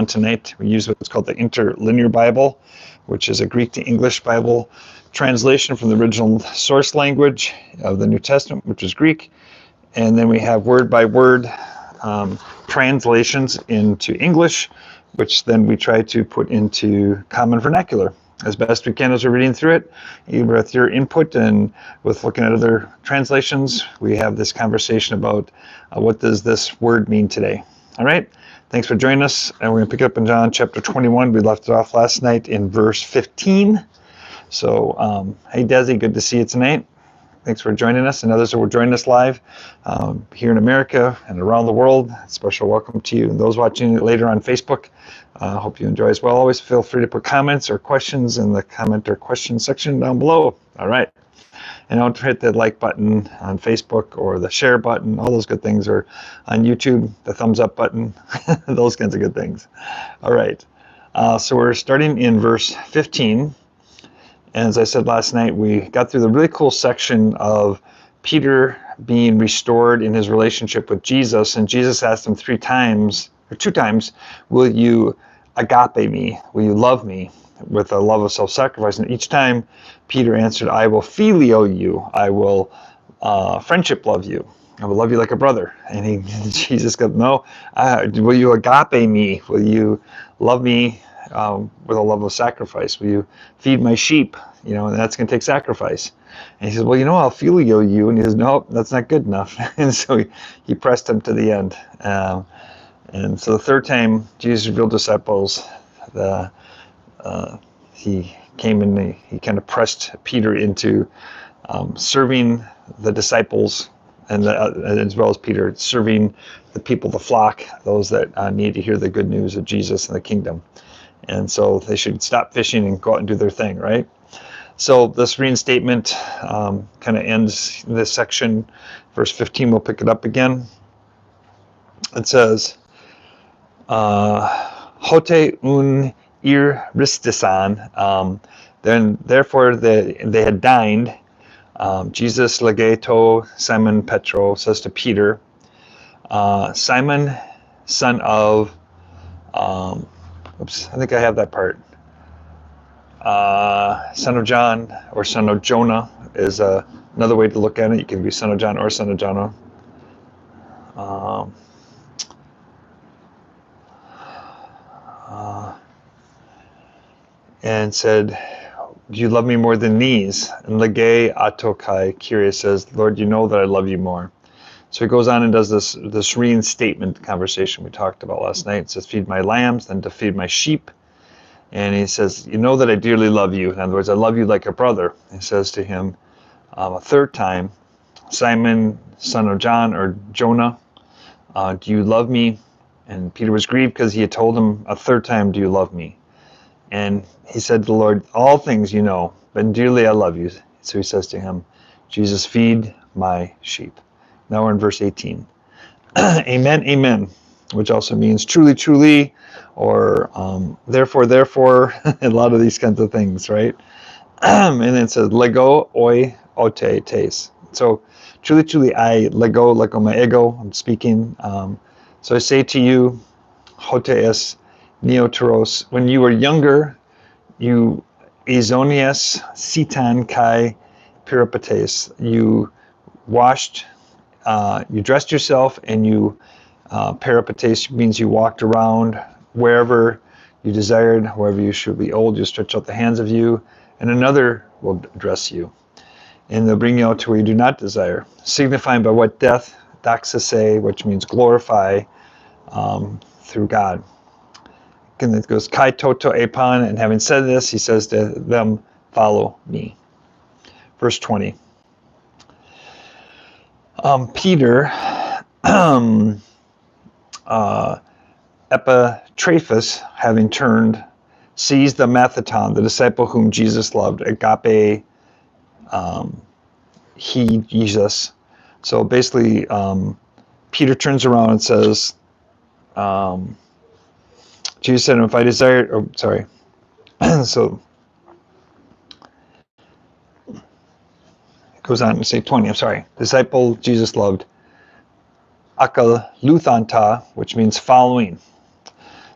tonight. We use what's called the Interlinear Bible, which is a Greek to English Bible translation from the original source language of the New Testament, which is Greek. And then we have word by word translations into English, which then we try to put into common vernacular as best we can as we're reading through it. Even with your input and with looking at other translations, we have this conversation about what does this word mean today. All right, thanks for joining us, and we're going to pick it up in John chapter 21. We left it off last night in verse 15. So, hey Desi, good to see you tonight. Thanks for joining us, and others who are joining us live here in America and around the world. Special welcome to you and those watching it later on Facebook. Hope you enjoy as well. Always feel free to put comments or questions in the comment or question section down below. All right. And don't hit the like button on Facebook or the share button, all those good things, or on YouTube, the thumbs up button, those kinds of good things. All right. So we're starting in verse 15. And as I said last night, we got through the really cool section of Peter being restored in his relationship with Jesus. And Jesus asked him 2 times, will you agape me? Will you love me with a love of self-sacrifice? And each time Peter answered, I will phileo you. I will friendship love you. I will love you like a brother. And Jesus goes, no, will you agape me? Will you love me with a love of sacrifice? Will you feed my sheep? And that's going to take sacrifice. And he says, well, I'll phileo you. And he says, no, that's not good enough. And so he pressed him to the end. And so the 3rd time Jesus revealed disciples, he came and he kind of pressed Peter into serving the disciples, and as well as Peter serving the people, the flock, those that need to hear the good news of Jesus and the kingdom. And so they should stop fishing and go out and do their thing, right? So this reinstatement kind of ends this section. Verse 15, we'll pick it up again. It says, Hote un iristisan. Then therefore they had dined. Jesus legato Simon Petro says to Peter, Simon, son of, I think I have that part. Son of John or son of Jonah is another way to look at it. You can be son of John or son of Jonah. And said, do you love me more than these? And Lege Atokai, curious, says, Lord, you know that I love you more. So he goes on and does this reinstatement conversation we talked about last night. It says, feed my lambs, then to feed my sheep. And he says, you know that I dearly love you. In other words, I love you like a brother. He says to him a 3rd time, Simon, son of John or Jonah, do you love me? And Peter was grieved because he had told him a 3rd time, do you love me? And he said to the Lord, all things you know, but dearly I love you. So he says to him, Jesus, feed my sheep. Now we're in verse 18. Amen, amen, which also means truly, truly, or therefore, therefore, a lot of these kinds of things, right? And then it says, lego oi ote tes. So truly, truly, I lego my ego, I'm speaking. So I say to you, hotes neoteros, when you were younger, you ezonias sitan kai peripates, you washed, you dressed yourself, and you peripates means you walked around wherever you desired, wherever you should be old, you stretch out the hands of you, and another will dress you. And they'll bring you out to where you do not desire, signifying by what death, doxase, which means glorify, through God. And it goes, kai toto epon, and having said this, he says to them, follow me. Verse 20. Peter, Epitraphus, having turned, seized the Mathaton, the disciple whom Jesus loved, agape, he, Jesus. So basically, Peter turns around and says, Jesus said, if I desired, so it goes on to say 20, disciple Jesus loved, akaluthanta, which means following.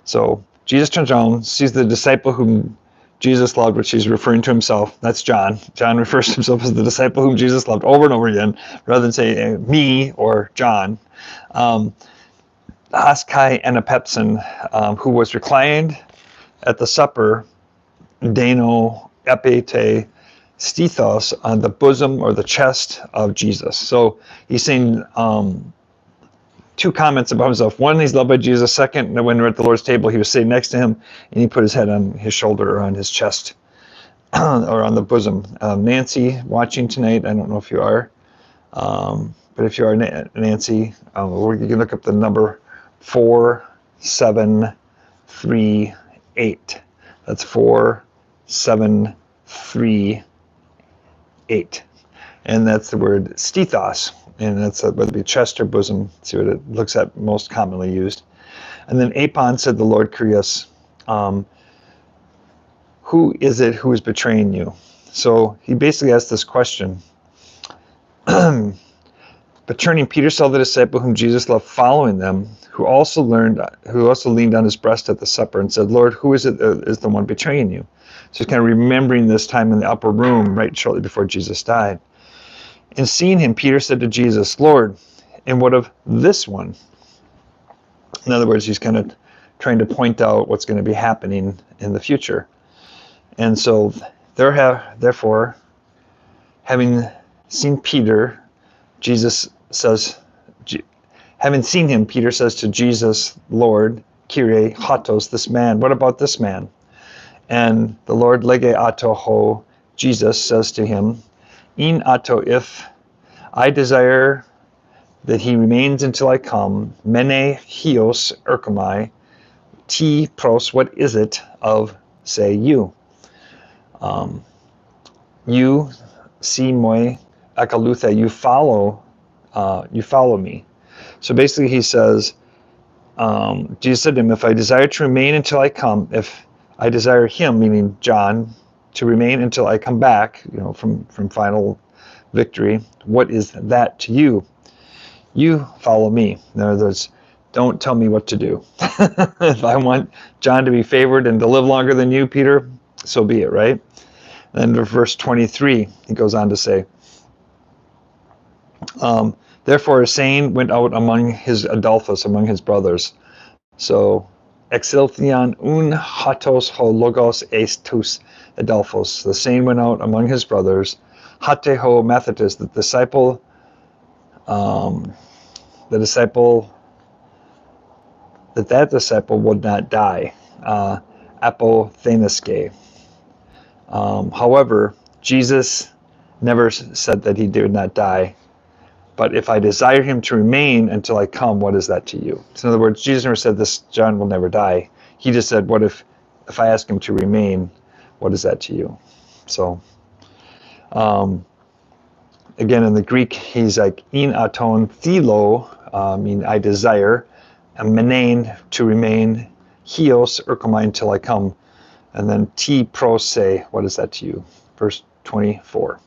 So Jesus turns around, sees the disciple whom Jesus loved, which he's referring to himself. That's John. John refers to himself as the disciple whom Jesus loved over and over again, rather than say me or John. Haskai and Apepsin, who was reclined at the supper, Dano Epete Stethos, on the bosom or the chest of Jesus. So he's saying two comments about himself. One, he's loved by Jesus. Second, when we're at the Lord's table, he was sitting next to him, and he put his head on his shoulder or on his chest or on the bosom. Nancy, watching tonight, I don't know if you are, but if you are, Nancy, you can look up the number 4738. That's 4738. And that's the word stethos. And that's whether it be chest or bosom. See what it looks at most commonly used. And then Apon said, the Lord Kyrios, who is it who is betraying you? So he basically asked this question. But turning, Peter saw the disciple whom Jesus loved following them, who also leaned on his breast at the supper and said, Lord, who is it that is the one betraying you? So he's kind of remembering this time in the upper room, right shortly before Jesus died. And seeing him, Peter said to Jesus, Lord, and what of this one? In other words, he's kind of trying to point out what's going to be happening in the future. And so, therefore, having seen Peter, having seen him, Peter says to Jesus, Lord, Kyrie, hatos, this man. What about this man? And the Lord, lege ato ho, Jesus says to him, in ato, if I desire that he remains until I come, mene hios erkomai, ti pros, what is it of, say, you? You see moi akaluthe, you follow me. So basically he says, Jesus said to him, if I desire to remain until I come, if I desire him, meaning John, to remain until I come back, from final victory, what is that to you? You follow me. In other words, don't tell me what to do. If I want John to be favored and to live longer than you, Peter, so be it, right? Then verse 23, he goes on to say, therefore a saying went out among his Adolphus, among his brothers. So, exilthion un hatos ho logos estus Adolphos. The saying went out among his brothers, hate ho mathetus, the disciple would not die. Apotheneske. However, Jesus never said that he did not die. But if I desire him to remain until I come, what is that to you? So in other words, Jesus never said this, John will never die. He just said, what if I ask him to remain, what is that to you? So, again, in the Greek, he's like, in aton thilo, mean I desire, and menein, to remain, hios, erkomai, until I come, and then ti prose, what is that to you? Verse 24.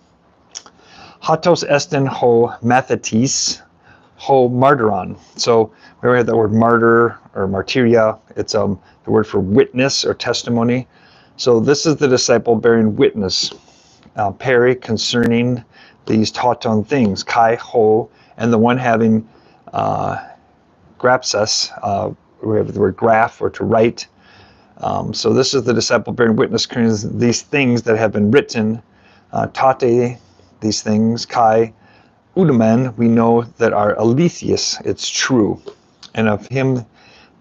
Hatos estin ho mathetis ho martyron. So we already had the word martyr or martyria. It's the word for witness or testimony. So this is the disciple bearing witness, peri, concerning these tauton things, kai ho, and the one having grapses. We have the word graph or to write. So this is the disciple bearing witness concerning these things that have been written, tate, these things, kai, udamen, we know that are aletheus, it's true. And of him,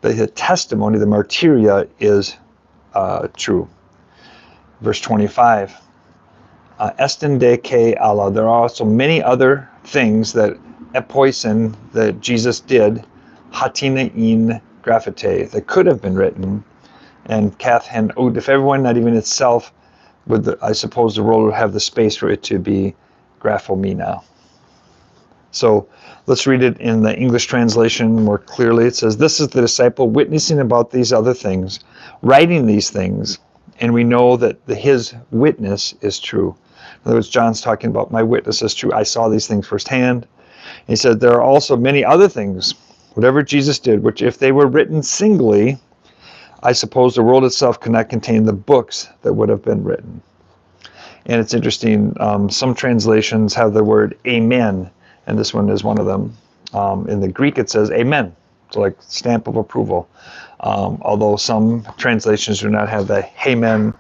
the testimony, the martyria, is true. Verse 25. Estin de ke Allah. There are also many other things that epoisen, that Jesus did, hatina in graphite, that could have been written, and kath hen ud. If everyone, not even itself, I suppose the world would have the space for it to be graphomena. So let's read it in the English translation more clearly. It says, this is the disciple witnessing about these other things, writing these things, and we know that his witness is true. In other words, John's talking about, my witness is true. I saw these things firsthand. He said, there are also many other things, whatever Jesus did, which if they were written singly, I suppose the world itself could not contain the books that would have been written. And it's interesting, some translations have the word amen, and this one is one of them. In the Greek it says amen, so like stamp of approval. Although some translations do not have the amen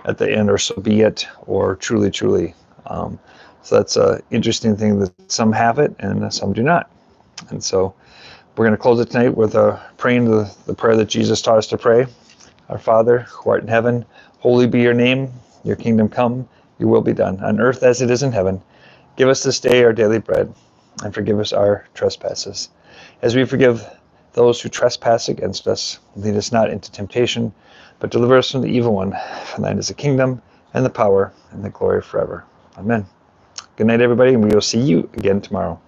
at the end, or so be it, or truly, truly. So that's an interesting thing that some have it and some do not. And so we're going to close it tonight with praying the prayer that Jesus taught us to pray. Our Father, who art in heaven, holy be your name. Your kingdom come, your will be done, on earth as it is in heaven. Give us this day our daily bread, and forgive us our trespasses, as we forgive those who trespass against us. Lead us not into temptation, but deliver us from the evil one. For thine is the kingdom, and the power, and the glory forever. Amen. Good night, everybody, and we will see you again tomorrow.